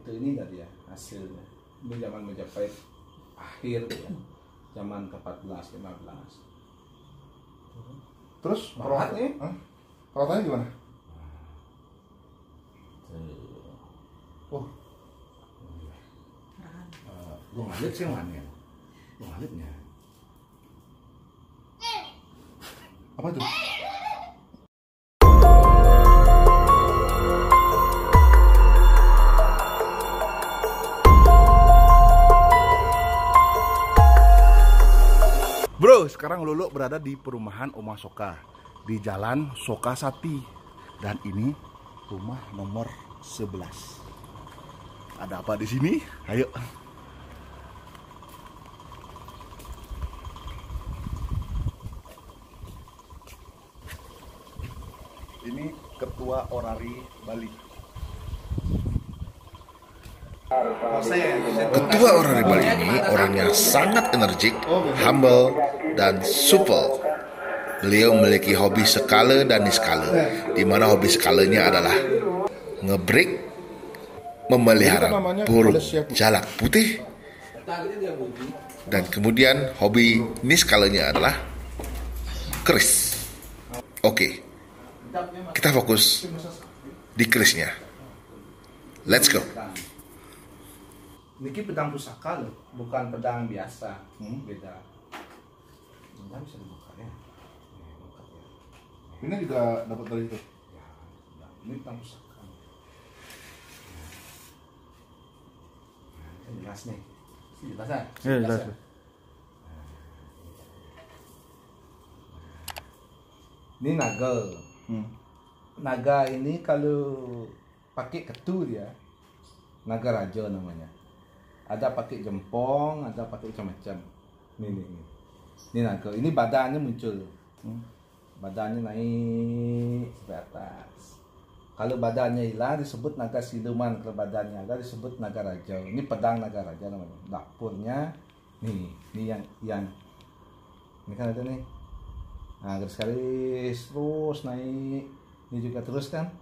itu ini tadi ya hasilnya. Ini zaman Majapahit akhir ya, zaman ke-14 15. Terus Bahannya? perawatannya gimana? Oh, Gue ngalit sih mana? Gue ngalitnya. apa tuh? Bro, sekarang Lulu berada di perumahan Oma Soka di Jalan Sokasati, dan ini rumah nomor 11. Ada apa di sini? Ayo. Ini Ketua Orari Bali. Ketua Orari Bali ini orangnya sangat energik, humble, dan supel. Beliau memiliki hobi skala dan niskala, di mana hobi skalanya adalah ngebreak, memelihara burung jalak putih, dan kemudian hobi niskalanya adalah keris. Oke, kita fokus di kerisnya. Let's go. Niki pedang pusaka loh, bukan pedang biasa. Beda. Ini bisa dibuka ya. Ini juga dapat dari itu. Ya, ini pedang pusaka. Ini jelas nih. Jelas ya? Jelas. Ini naga. Naga ini kalau pakai ketu dia, naga raja namanya. Ada pakai jempong, ada pakai macam-macam. Ini naga. Ini badannya muncul. Badannya naik ke atas. Kalau badannya hilang disebut naga siluman. Kalau badannya ada disebut naga raja. Ini pedang naga raja namanya. Dapurnya nih, ini yang ini kan ada nih. Nah, garis-garis terus naik. Ini juga terus kan?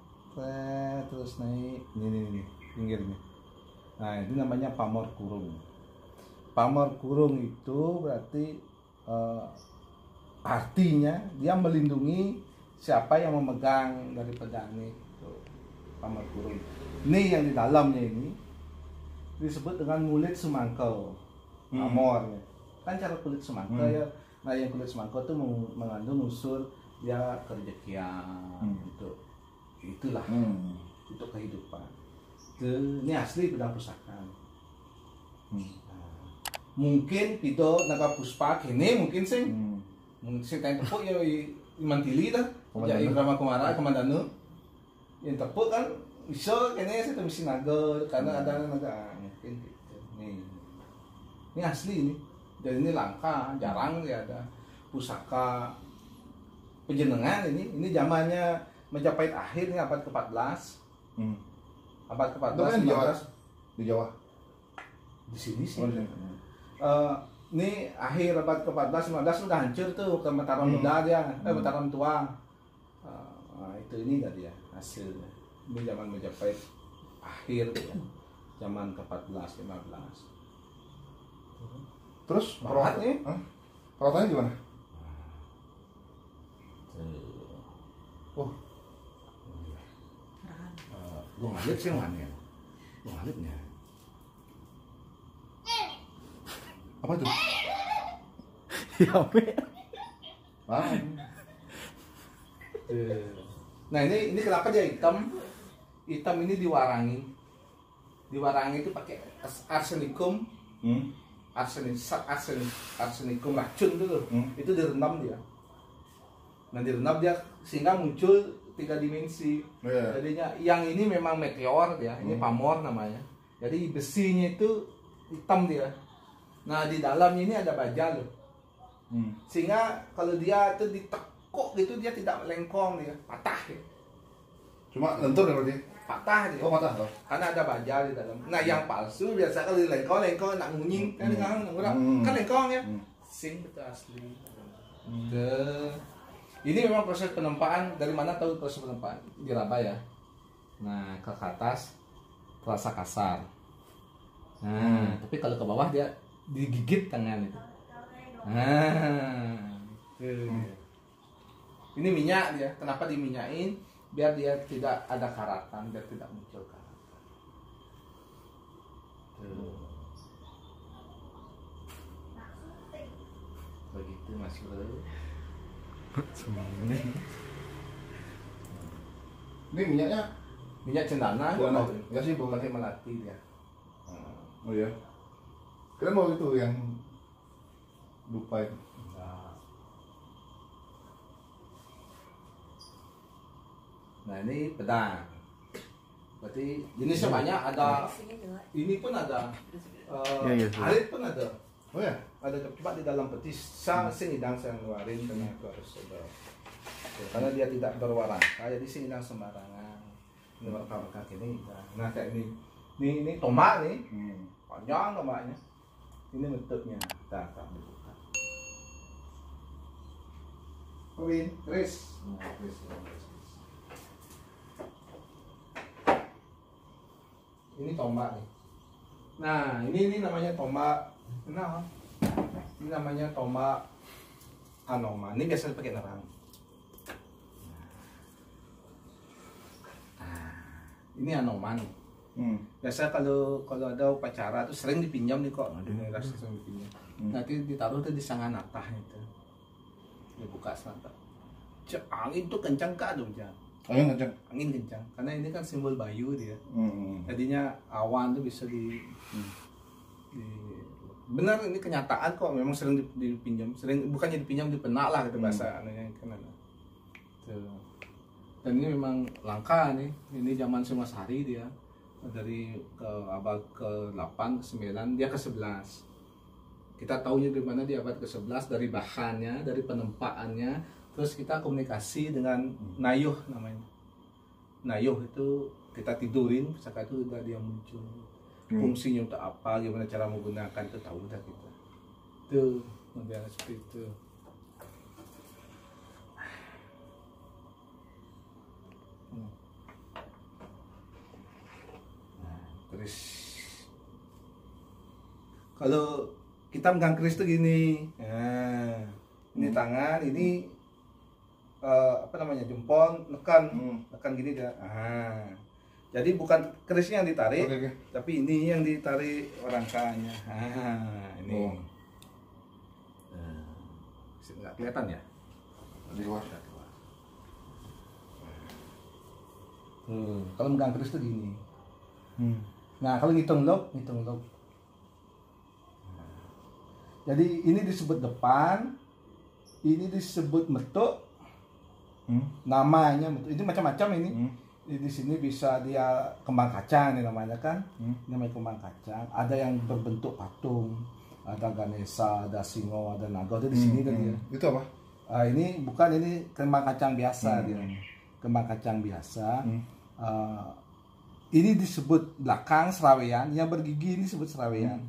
Terus naik. Ini pinggirnya. Nah, itu namanya pamor kurung. Pamor kurung itu berarti artinya dia melindungi siapa yang memegang dari pedang ini. Pamor kurung. Ini yang di dalamnya ini disebut dengan kulit semangkau. Pamornya. Kan cara kulit semangkau ya. Nah, yang kulit semangkau itu mengandung unsur dia kerejekian untuk itulah untuk kehidupan. Ini asli pedang pusaka. Mungkin pito naga puspa kini mungkin sing kain tepuk ya imantili dah. Ya Irama Kumara Kamandanu. Yang tepuk kan bisa kini saya mesti naga karena ada naga mungkin gitu. Ini asli ini. Dan ini langka, jarang ya ada pusaka penjenengan ini zamannya Majapahit akhir ini abad ke-14. Abad ke-14 di Jawa. Di sini sih. Ini akhir abad ke-14 15 udah hancur tuh ke Mataram Muda dia, Mataram Tua. Nah, itu ini tadi ya hasilnya. Ini zaman Majapahit akhir ya. Zaman ke-14 15. Terus perawatannya gimana? Oh, Gue ngalit sih mana? Gue ngalitnya. apa tuh? Ya be. Nah ini kenapa dia hitam? Hitam ini diwarangi. Diwarangi itu pakai arsenikum. Arsenikum racun itu itu direndam dia. Nah direndam dia sehingga muncul 3 dimensi. Jadinya yang ini memang meteor ya, ini pamor namanya. Jadi besinya itu hitam dia. Nah di dalamnya ini ada baja loh. Sehingga kalau dia itu ditekuk gitu dia tidak melengkong dia, patah ya. Cuma lentur ya berarti? Patah dia. Oh patah. Karena ada baja di dalam. Nah yang palsu biasa kalau dilengkong nak ngunying kan kan lengkong ya. Sing betul asli. Ini memang proses penempaan. Dari mana tahu proses penempaan? Diraba ya. Nah ke atas terasa kasar. Nah, tapi kalau ke bawah dia digigit tangan itu. Nah, itu dia. Ini minyak dia. Kenapa diminyain? Biar dia tidak ada karatan, biar tidak muncul karatan. Tuh. Begitu Mas Bro. Ini minyaknya Minyak cendana, ya sih bukan pakai melati dia. Oh ya. Kira mau itu yang lupa itu. Nah ini pedang. Berarti jenisnya banyak. Ada ini pun ada. Arit pun ada. Oh ya. Ada coba di dalam peti. Sini dan saya ngeluarin karena itu harus ada. Karena dia tidak berwarna. Jadi sini dan sembarangan. Ini warna ini. Nah kayak ini. Ini tomat nih. Panjang tomatnya. Ini bentuknya. Tak dibuka. Win, Chris. Nah, Chris. Ini tombak nih. Nah, ini namanya tombak. Nah, ini namanya tombak Anoman. Ini biasa pakai nerang. Nah, ini Anoman. Biasa kalau ada upacara tuh sering dipinjam nih kok. Ini rasa sering dipinjam. Nanti ditaruh tuh di sangan atah itu. Dibuka selatan. Angin tuh kencang kah dong jangan. Angin kencang, karena ini kan simbol Bayu dia. Jadinya awan tuh bisa benar ini kenyataan kok, memang sering dipinjam, bukannya dipinjam dipenak lah gitu bahasa anunya kan ada. Tuh. Dan ini memang langka nih, ini zaman Singasari dia dari ke abad ke-8, ke-9 dia ke-11. Kita tahunya di mana di abad ke-11 dari bahannya, dari penempaannya. Terus kita komunikasi dengan Nayuh namanya. Nayuh itu kita tidurin, misalkan itu udah dia muncul. Fungsinya untuk apa, gimana cara menggunakan itu tahu udah kita. Tuh, model seperti itu. Nah, terus kalau kita megang keris itu gini. Nah, ini tangan, ini apa namanya jempol nekan gini dia. Jadi bukan kerisnya yang ditarik, tapi ini yang ditarik rangkanya. Ini nggak kelihatan ya Di luar. Kalau megang keris itu gini. Nah kalau ngitung log. Jadi ini disebut depan, ini disebut metuk. Namanya ini macam-macam ini. Di sini bisa dia kembang kacang ini namanya kan. Namanya kembang kacang. Ada yang berbentuk patung, ada Ganesha, ada Singo, ada Naga. Itu di sini kan dia. Itu apa? Ini bukan, ini kembang kacang biasa dia. Kembang kacang biasa. Ini disebut belakang serawean, yang bergigi ini disebut serawean.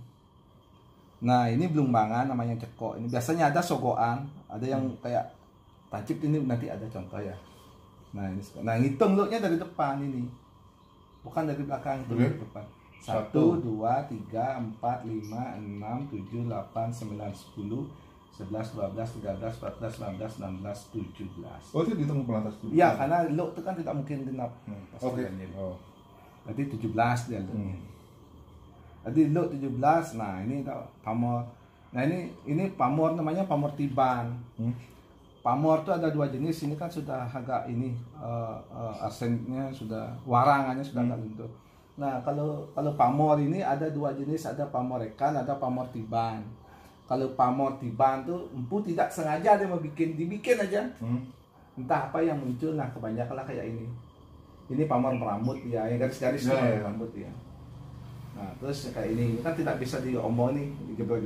Nah, ini belumbangan namanya cekok. Ini biasanya ada sogoan, ada yang kayak tajib ini nanti ada contoh ya. Nah, ini ngitung lutnya dari depan ini. Bukan dari belakang, itu dari depan. 1 2 3 4 5 6 7 8 9 10 11 12 13 14 15 16 17. Oh, itu dihitung pelan atas dulu. Iya, karena lut itu kan tidak mungkin genap. Oke. Berarti 17 dia lut. Jadi lut 17. Nah, ini pamor. Nah, ini pamor namanya pamor tiban. Pamor itu ada dua jenis. Ini kan sudah agak ini arsennya sudah, warangannya sudah agak lentur. Nah, kalau pamor ini ada dua jenis, ada pamor rekan, ada pamor tiban. Kalau pamor tiban tuh empu tidak sengaja dia mau dibikin aja. Entah apa yang muncul. Nah, kebanyakan lah kayak ini. Ini pamor meramut ya, yang garis-garis rambut ya. Nah, terus kayak ini kan tidak bisa diombong nih, dibagi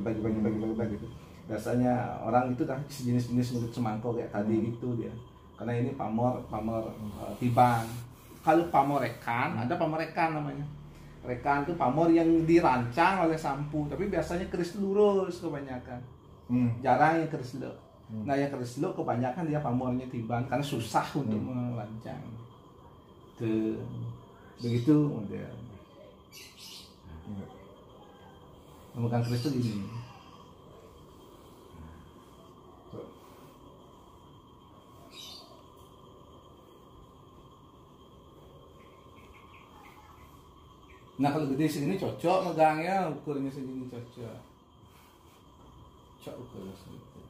gitu. Biasanya orang itu kan sejenis-jenis murid semangkuk kayak tadi gitu dia. Karena ini pamor tiban. Kalau pamor rekan, ada pamor rekan namanya. Rekan itu pamor yang dirancang oleh sampu, tapi biasanya keris lurus kebanyakan. Jarang yang keris lurus. Nah, yang keris lurus kebanyakan dia pamornya tiban karena susah untuk merancang. Tuh. Begitu model. Memegang keris itu gini. Nah kalau gede segini cocok megangnya, ukurnya segini cocok. Cocok ukurnya segini.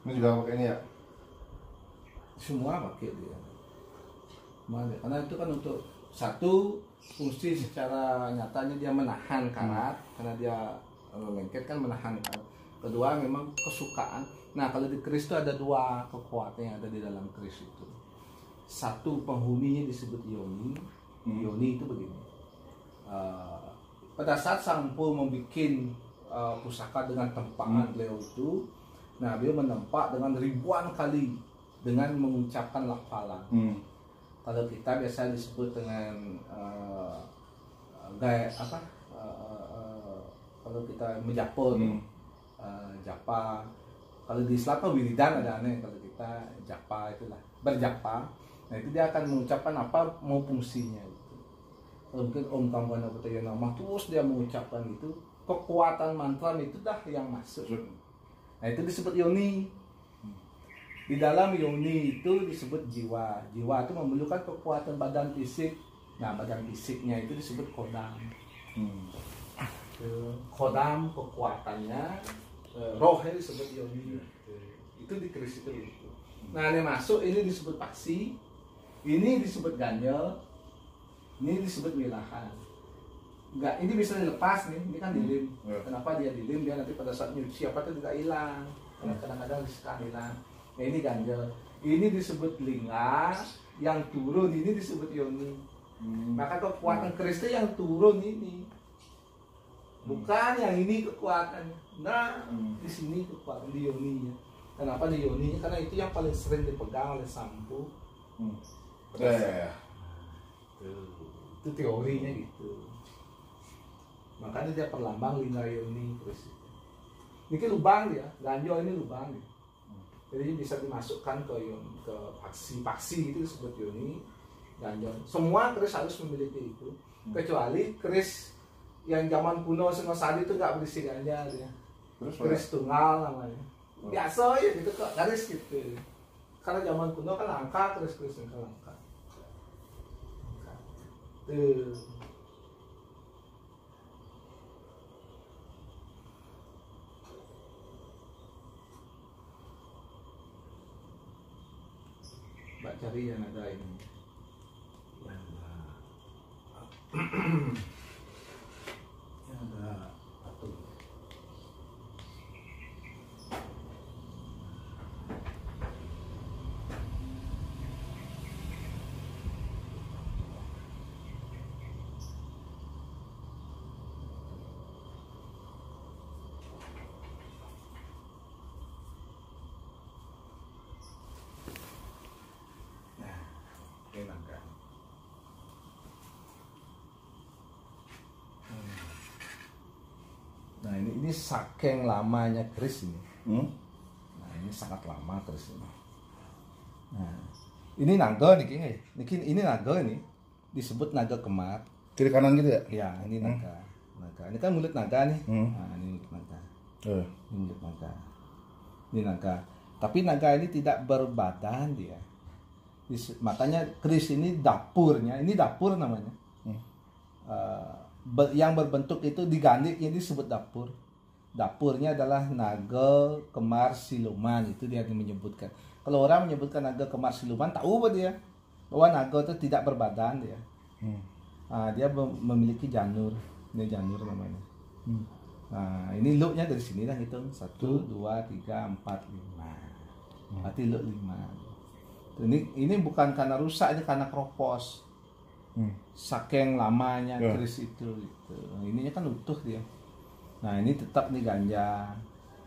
Ini juga pakai ini ya? Semua pakai dia. Mana? Karena itu kan untuk satu fungsi secara nyatanya dia menahan karat, karena dia lengket kan menahan karat. Kedua memang kesukaan. Nah kalau di keris itu ada dua kekuatan yang ada di dalam keris itu. Satu penghuninya disebut yoni. Yoni itu begini. Pada saat Sampo membuat pusaka dengan tempaan beliau itu, nah beliau menempa dengan ribuan kali dengan mengucapkan lafalan. Kalau kita biasa disebut dengan gaya apa? Kalau kita menjapur, japa. Kalau di Islam wiridan ada aneh. Kalau kita japa itulah berjapa. Nah itu dia akan mengucapkan apa mau fungsinya. Kalau mungkin Om Kambana Putaya Nama terus dia mengucapkan itu, kekuatan mantra itu dah yang masuk. Nah itu disebut yoni. Di dalam yoni itu disebut jiwa. Jiwa itu memerlukan kekuatan badan fisik. Nah badan fisiknya itu disebut kodam. Kodam kekuatannya, rohnya disebut yoni. Itu di keris itu. Nah ini masuk, ini disebut paksi, ini disebut ganjel, ini disebut wilahan. Enggak, ini bisa dilepas nih, ini kan dilim. Kenapa dia dilim? Dia nanti pada saat nyuci apa itu tidak hilang. Karena kadang-kadang disuka hilang. Nah ini ganjel, ini disebut lingga, yang turun ini disebut yoni. Maka kekuatan keris itu yang turun ini, bukan yang ini kekuatannya. Nah di sini kekuatan di yoninya. Kenapa di yoninya? Karena itu yang paling sering dipegang oleh Sampo. Itu teorinya gitu. Makanya dia perlambang lingga yoni terus. Ini lubang dia, ganjol ini lubang dia. Jadi bisa dimasukkan ke paksi itu disebut yoni, ganjol. Semua keris harus memiliki itu. Kecuali keris yang zaman kuno Singosari itu nggak berisi ganjal dia. Keris tunggal namanya. Biasa ya gitu kok, keris gitu. Karena zaman kuno kan langka keris-keris yang langka. Tuh. Mbak cari yang ada ini. Yang ada patung. Nah ini saking lamanya keris ini. Nah ini sangat lama keris ini. Nah ini naga nih, ini naga ini disebut naga kemar. Kiri kanan gitu ya? Ya ini naga. Naga ini kan mulut naga nih. Nah ini mulut naga. Ini mulut naga. Ini naga. Tapi naga ini tidak berbadan dia. Makanya keris ini dapurnya, ini dapur namanya. Yang berbentuk itu diganti, ini disebut dapur. Dapurnya adalah naga kemar siluman, itu dia yang menyebutkan. Kalau orang menyebutkan naga kemar siluman, tahu apa dia? Bahwa naga itu tidak berbadan dia. Dia memiliki janur, ini janur namanya. Nah ini looknya dari sini lah hitung 1, 2, 3, 4, 5. Berarti look 5. Ini bukan karena rusak, ini karena keropos. Saking lamanya keris itu gitu. Ininya kan utuh dia. Nah ini tetap nih ganja,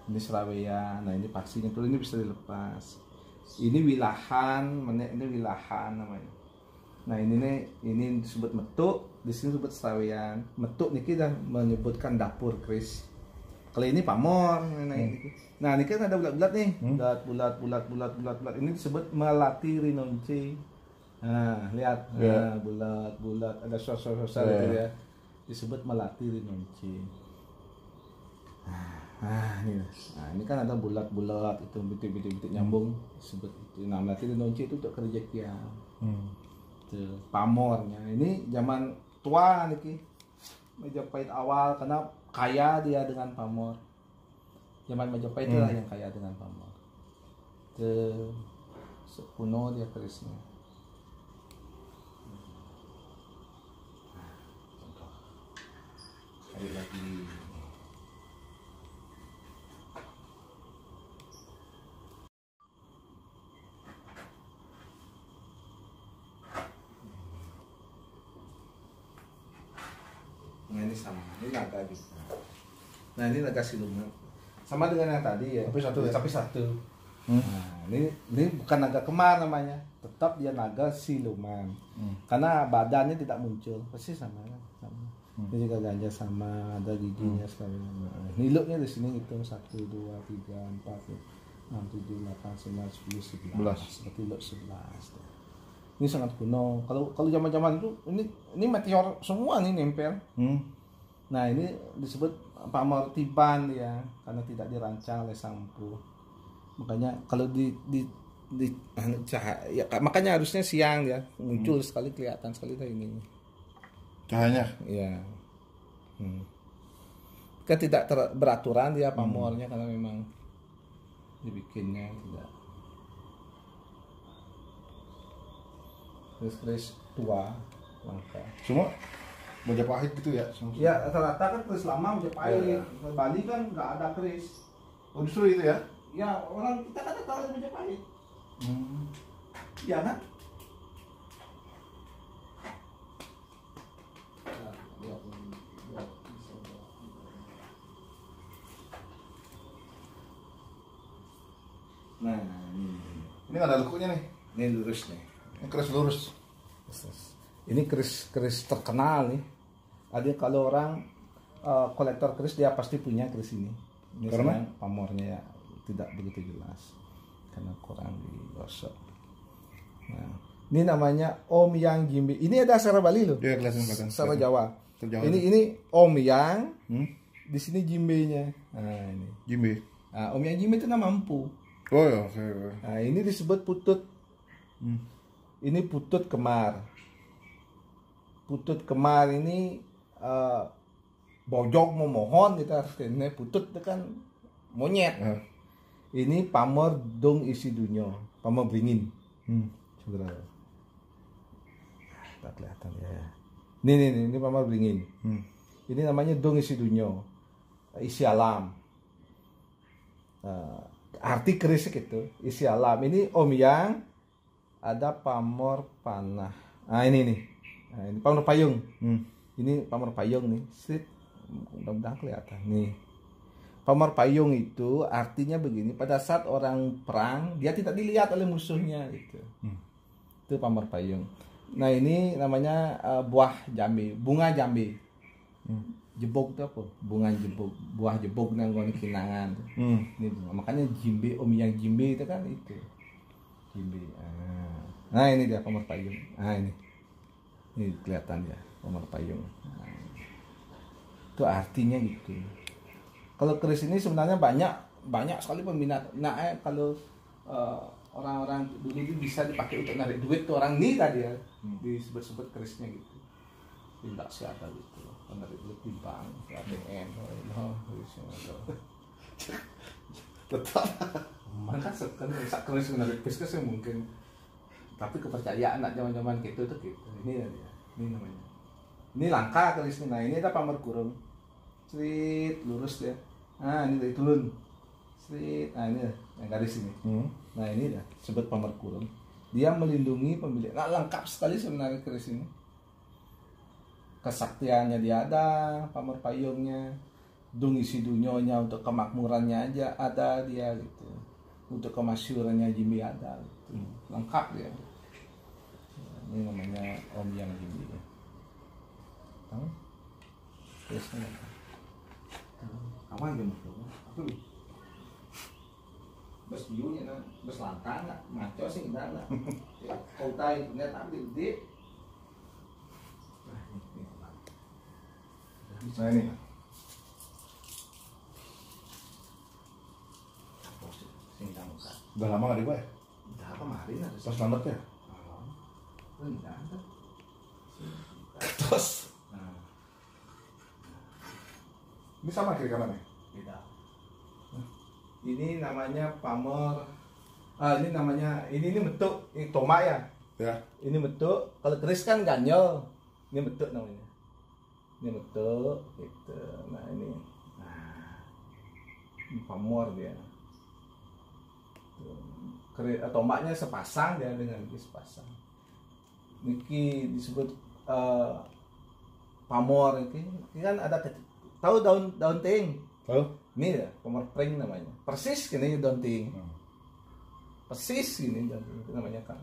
ini seraweya. Nah ini paksinya tuh ini bisa dilepas. Ini wilahan, ini wilahan namanya. Nah ini disebut metuk, di sini disebut seraweyan. Metuk niki dah menyebutkan dapur keris. Kalau ini pamor. Nah ini kan ada bulat-bulat nih, bulat. Ini disebut melati rinonce. Nah, lihat, nah, bulat, ada suara-suara gitu ya. Disebut melati rinonci. Nah, ini kan ada bulat-bulat itu bintik-bintik nyambung disebut itu. Nah, melati rinonci itu untuk kerejekian. Tuh, pamornya. Ini zaman tua nih, Majapahit awal karena kaya dia dengan pamor. Zaman Majapahit itulah yang kaya dengan pamor. Tuh, kuno dia kerisnya. Cari lagi. Nah ini sama, ini naga gitu. Nah ini naga siluman, sama dengan yang tadi ya. Tapi satu. Nah ini bukan naga kemar namanya, tetap dia naga siluman. Karena badannya tidak muncul, pasti sama. Ini juga ganja sama, ada giginya sekali. Nah, niluknya di sini itu 1, 2, 3, 4, 6, 7, 8, 9, 10, 11. Seperti luk 11. Ini sangat kuno. Kalau zaman-zaman itu ini meteor semua nih nempel. Nah ini disebut pamor tiban ya, karena tidak dirancang oleh Sampu. Makanya kalau di cahaya, makanya harusnya siang ya muncul sekali, kelihatan sekali kayak ini. Cahayanya? Iya. Kan tidak beraturan dia pamornya karena memang dibikinnya tidak. Keris tua langka. Semua Majapahit gitu ya? Ya rata-rata kan keris lama Majapahit. Bali kan nggak ada keris. Oh justru itu ya? Ya orang kita kan tahu Majapahit. Iya kan? Nah, ini nggak ada lekuknya nih. Ini lurus nih. Ini keris lurus. Ini keris terkenal nih. Ada kalau orang kolektor keris dia pasti punya keris ini. Ini karena pamornya ya tidak begitu jelas karena kurang digosok. Nah, ini namanya Om Yang Jimbe. Ini ada secara Bali loh. Ya, kelihatan. Secara Jawa. Ini Om Yang. Di sini Jimbenya. Nah, ini. Jimbe. Nah, Om Yang Jimbe itu nama empu. Oh ya. Nah, ini disebut putut. Ini putut kemar. Putut kemar ini bojok memohon gitu artinya. Putut itu kan monyet. Ini pamor dong isi dunia, pamor beringin. Coba. Tak kelihatan ya. Ini pamor beringin. Ini namanya dong isi dunia, isi alam. Arti keris gitu, isi alam. Ini Om Yang, ada pamor panah. Nah ini nih. Nah, ini pamor payung. Ini pamor payung nih. Sit. Mudah-mudahan kelihatan nih. Pamor payung itu artinya begini, pada saat orang perang dia tidak dilihat oleh musuhnya gitu. Itu pamor payung. Nah ini namanya buah jambe, bunga jambe. Jebok itu apa? Bunga jebok, buah jebok nang kinangan. Ini bunga. Makanya jimbe, Om Yang Jimbe itu kan itu. Jimbe. Nah ini dia pamor payung. Nah ini kelihatan ya pamor payung. Nah, itu artinya gitu. Kalau keris ini sebenarnya banyak sekali peminat. Nah, kalau orang-orang dulu itu bisa dipakai untuk narik duit tuh orang ini tadi ya, disebut-sebut kerisnya gitu. Tidak siapa gitu, narik duit di bank, di ATM, kerisnya ada. Tetap, mana kan keris narik keris mungkin. Tapi kepercayaan anak zaman-zaman gitu tuh gitu. Ini ya, ini namanya. Ini langka kerisnya. Nah, ini ada pamor kurung. Srit lurus ya. Nah ini dari turun, Srit. Nah ini yang garis ini. Nah ini dah sebut pamor kurung. Dia melindungi pemilik. Nah lengkap sekali sebenarnya keris ini. Kesaktiannya dia ada, pamor payungnya, dung isi dunyonya untuk kemakmurannya aja ada dia gitu. Untuk kemasyurannya Jimbe ada. Gitu. Lengkap dia. Ini namanya Om Yang Jimbe. Tahu? Kerisnya. Awan gitu. bus biunya na bus langkang nak maco sih enggak nak kau tay net ambil gede. Nah ini. Udah lama nggak dibuat? Udah kemarin ada. Pas standarnya? Enggak ada. Terus. Ini sama kiri kanan ya? Beda. Ini namanya Pamer. Ini namanya ini bentuk ini tomak ya. Ya. Ini bentuk. Kalau keris kan ganjel. Ini bentuk namanya. Ini bentuk gitu. Nah ini. Nah. Ini Pamer dia. Keris tomaknya sepasang dia dengan sepasang. Niki disebut Pamer ini kan ada tahu daun ting. Tahu? Ini ya, Pamer pring namanya. Persis gini daun ting. Persis gini daun ting itu namanya kan.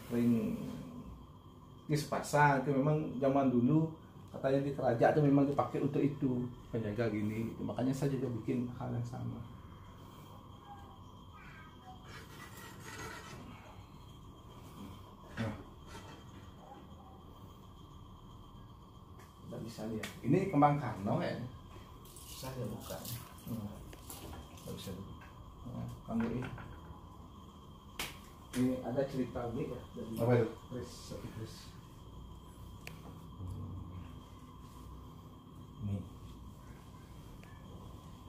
Pring ini sepasang itu memang zaman dulu katanya di kerajaan itu memang dipakai untuk itu, penjaga gini. Itu makanya saya juga bikin hal yang sama. Bisa lihat. Ini kembang karno ya. Bisa ya bukan. Nggak bisa dulu. Kamu ini. Ini ada cerita unik ya dari apa itu? Chris.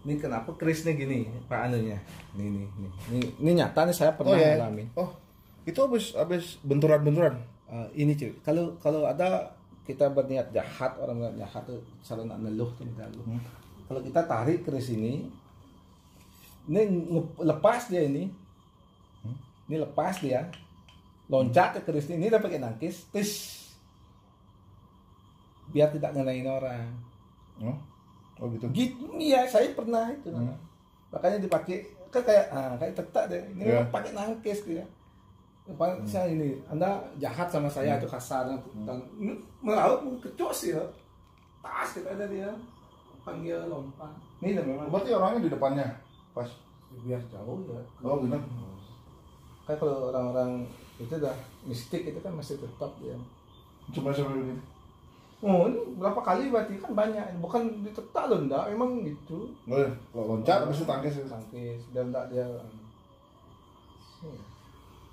Ini kenapa Chrisnya gini Pak anunya? Ini nyata nih saya pernah alami. Oh, itu habis benturan-benturan. Ini cuy. Kalau ada kita berniat jahat, orang berniat jahat tuh selalu nak neluh tuh neluh. Kalau kita tarik keris ini lepas dia ini lepas dia, loncat ke keris ini udah pakai nangkis, tis, biar tidak ngenain orang. Oh gitu. Gitu ya, saya pernah itu. Makanya dipakai kan kayak tetak deh. Ini pakai nangkis dia. Saya ini, Anda jahat sama saya itu kasar dan melaut kecoh sih ya. Tas kita ada dia panggil lompat. Ini dah memang. Berarti orangnya di depannya pas. Biar jauh ya. Oh gitu. Kayak kalau orang-orang itu dah mistik itu kan masih tetap dia. Cuma sampai begini. Oh ini berapa kali berarti kan banyak. Bukan ditetak loh enggak, memang gitu. Oh ya, kalau loncat habis itu tangkis. Tangkis dan enggak dia.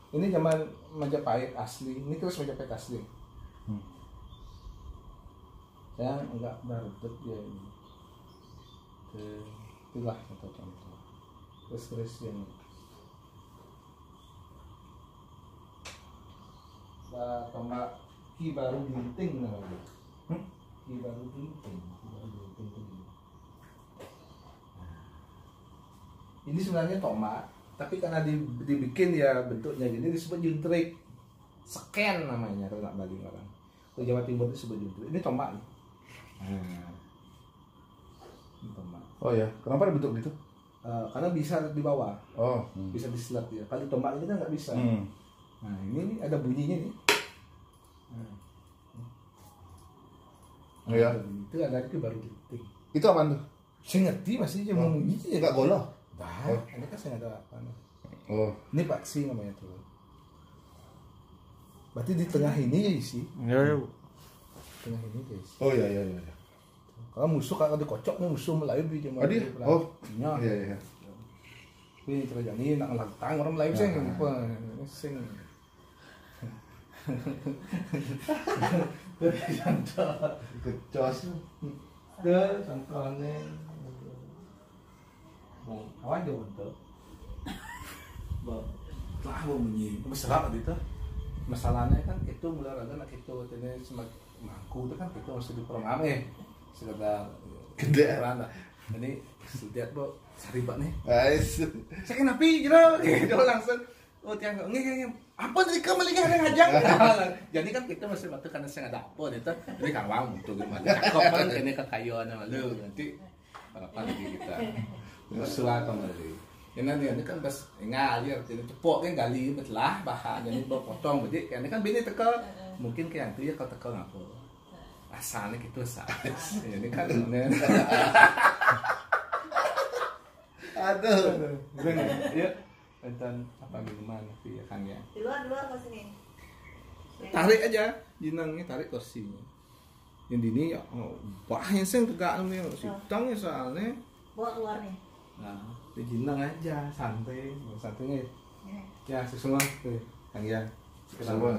Ini zaman Majapahit asli. Ini terus Majapahit asli. Saya enggak berutut dia ini. Itulah contoh-contoh. Terus yang tombak Ki Baru Ginting namanya. Ki Baru Ginting. Ini sebenarnya tombak, tapi karena dibikin ya bentuknya gini disebut juntrik. Seken namanya kalau nak Bali orang. Kalau Jawa Timur disebut juntrik. Ini tombak nih. Ini tombak. Oh ya, kenapa dibentuk gitu? Karena bisa di bawah. Oh. Bisa diselat ya. Kalau tombak ini kan nggak bisa. Nah ini ada bunyinya nih. Iya. Itu ada Ki Baru Ginting. Itu apaan tuh? Saya ngerti masih cuma gitu ya. Enggak goloh. Bah, ini kan saya ada apa? Oh. Ini paksi namanya tuh. Berarti di tengah ini ya isi. Iya. Tengah ini guys. Oh iya. Kalau musuh kalau dikocok musuh Melayu di zaman. Oh. Iya. Iya. Ini kerajaan ini nak ngelantang orang Melayu sing apa sing. Kecos. Contohnya awan dia untuk telah bunyi masalah itu masalahnya kan itu mulai ada nak itu ini semakin mangku itu kan itu masih diperomame sekedar gede rana jadi lihat bu saribat nih guys saya kenapa gitu langsung tiang nggak apa dari kamu lagi ada ngajak jadi kan kita masih waktu karena saya ada apa itu jadi kawang untuk gimana kok kan ini kekayaan malu nanti apa lagi kita Masalah kembali. Ini kan pas ngalir, jadi tepuk kan gali betlah bahan jadi potong berarti ini kan bini teka mungkin kayak itu ya kalau teka ngapo. Asalnya gitu sah. Ini kan Aduh. Dengar. Yuk. Dan apa minuman ya Kang ya. Di luar ke sini. Tarik aja jinangnya, tarik kursinya. Yang dini ya banyak sing tegak nih sidang ya soalnya. Bawa keluar nih. Nah, di jinang aja santai, satunya. Ya, semua tuh Kang ya. Semua.